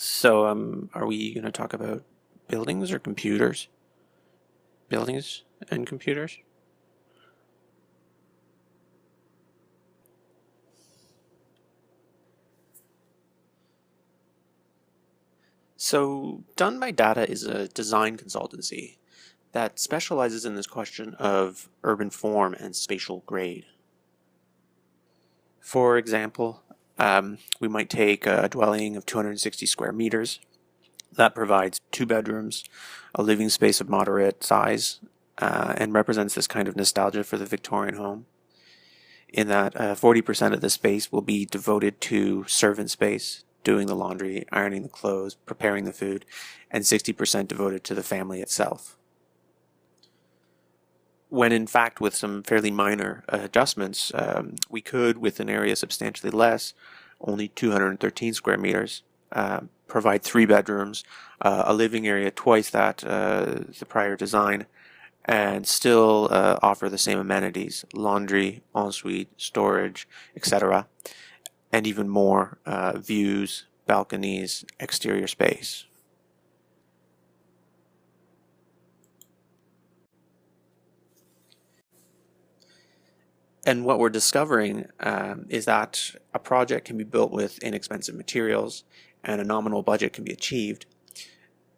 So, are we going to talk about buildings or computers? Buildings and computers? So, Done by Data is a design consultancy that specializes in this question of urban form and spatial grade. For example, we might take a dwelling of 260 square meters that provides 2 bedrooms, a living space of moderate size, and represents this kind of nostalgia for the Victorian home. In that 40% of the space will be devoted to servant space, doing the laundry, ironing the clothes, preparing the food, and 60% devoted to the family itself. When in fact, with some fairly minor adjustments, we could, with an area substantially less, only 213 square meters, provide 3 bedrooms, a living area twice that the prior design, and still offer the same amenities: laundry, ensuite, storage, etc., and even more: views, balconies, exterior space. And what we're discovering is that a project can be built with inexpensive materials and a nominal budget can be achieved.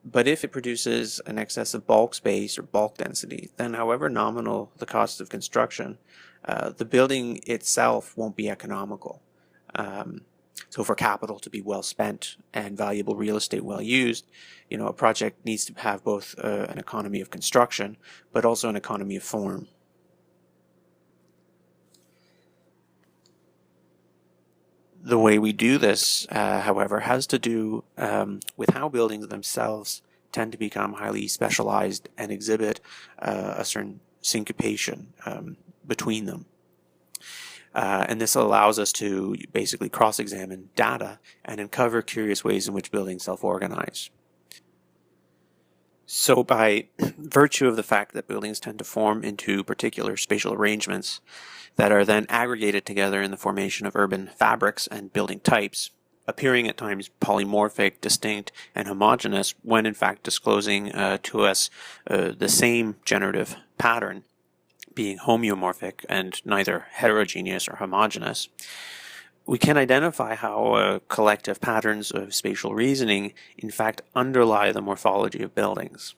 But if it produces an excess of bulk space or bulk density, then however nominal the cost of construction, the building itself won't be economical. So for capital to be well spent and valuable real estate well used, a project needs to have both an economy of construction, but also an economy of form. The way we do this, however, has to do with how buildings themselves tend to become highly specialized and exhibit a certain syncopation between them. And this allows us to basically cross-examine data and uncover curious ways in which buildings self-organize. So by virtue of the fact that buildings tend to form into particular spatial arrangements that are then aggregated together in the formation of urban fabrics and building types, appearing at times polymorphic, distinct, and homogeneous, when in fact disclosing to us the same generative pattern, being homeomorphic and neither heterogeneous or homogeneous, we can identify how collective patterns of spatial reasoning in fact underlie the morphology of buildings.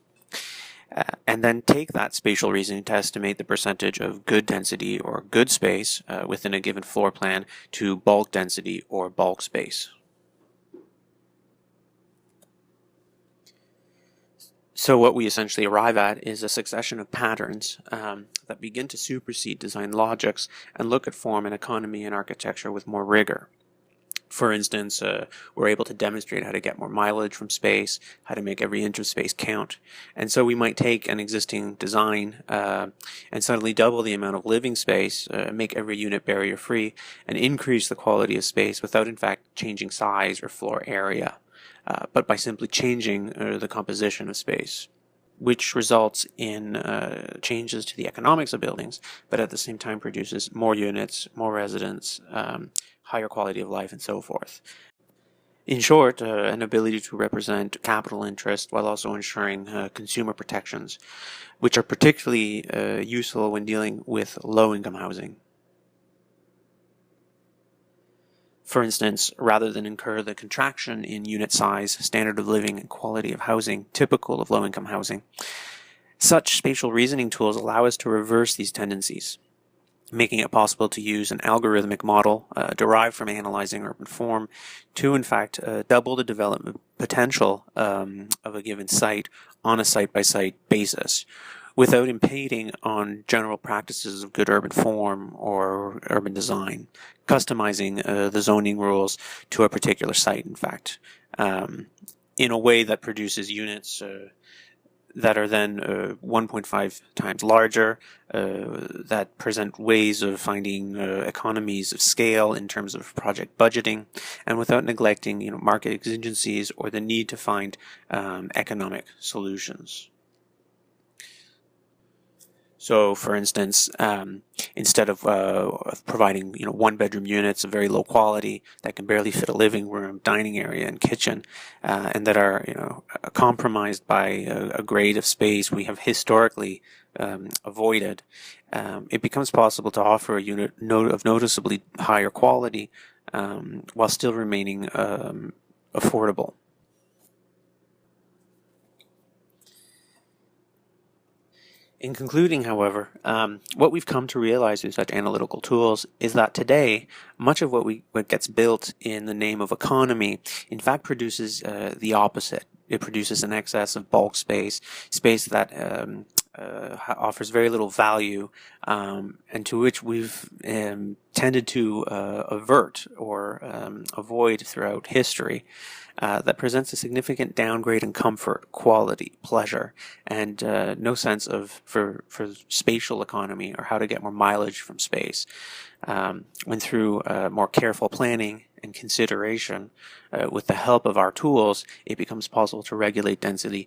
And then take that spatial reasoning to estimate the percentage of good density or good space within a given floor plan to bulk density or bulk space. So what we essentially arrive at is a succession of patterns that begin to supersede design logics and look at form and economy and architecture with more rigor. For instance, we're able to demonstrate how to get more mileage from space, how to make every inch of space count. And so we might take an existing design and suddenly double the amount of living space, make every unit barrier-free, and increase the quality of space without in fact changing size or floor area, but by simply changing the composition of space, which results in changes to the economics of buildings, but at the same time produces more units, more residents, higher quality of life, and so forth. In short, an ability to represent capital interest while also ensuring consumer protections, which are particularly useful when dealing with low-income housing. For instance, rather than incur the contraction in unit size, standard of living, and quality of housing typical of low-income housing, such spatial reasoning tools allow us to reverse these tendencies, making it possible to use an algorithmic model derived from analyzing urban form to, in fact, double the development potential of a given site on a site-by-site basis, without impeding on general practices of good urban form or urban design, customizing the zoning rules to a particular site, in fact, in a way that produces units that are then 1.5 times larger, that present ways of finding economies of scale in terms of project budgeting, and without neglecting market exigencies or the need to find economic solutions. So, for instance, instead of providing one-bedroom units of very low quality that can barely fit a living room, dining area, and kitchen, and that are compromised by a grade of space we have historically avoided, it becomes possible to offer a unit of noticeably higher quality while still remaining affordable. In concluding, however, what we've come to realize with such analytical tools is that today, much of what gets built in the name of economy, in fact, produces the opposite. It produces an excess of bulk space that offers very little value, and to which we've tended to avert or avoid throughout history. That presents a significant downgrade in comfort, quality, pleasure, and no sense of for spatial economy or how to get more mileage from space. When through more careful planning and consideration, with the help of our tools, it becomes possible to regulate density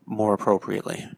more appropriately.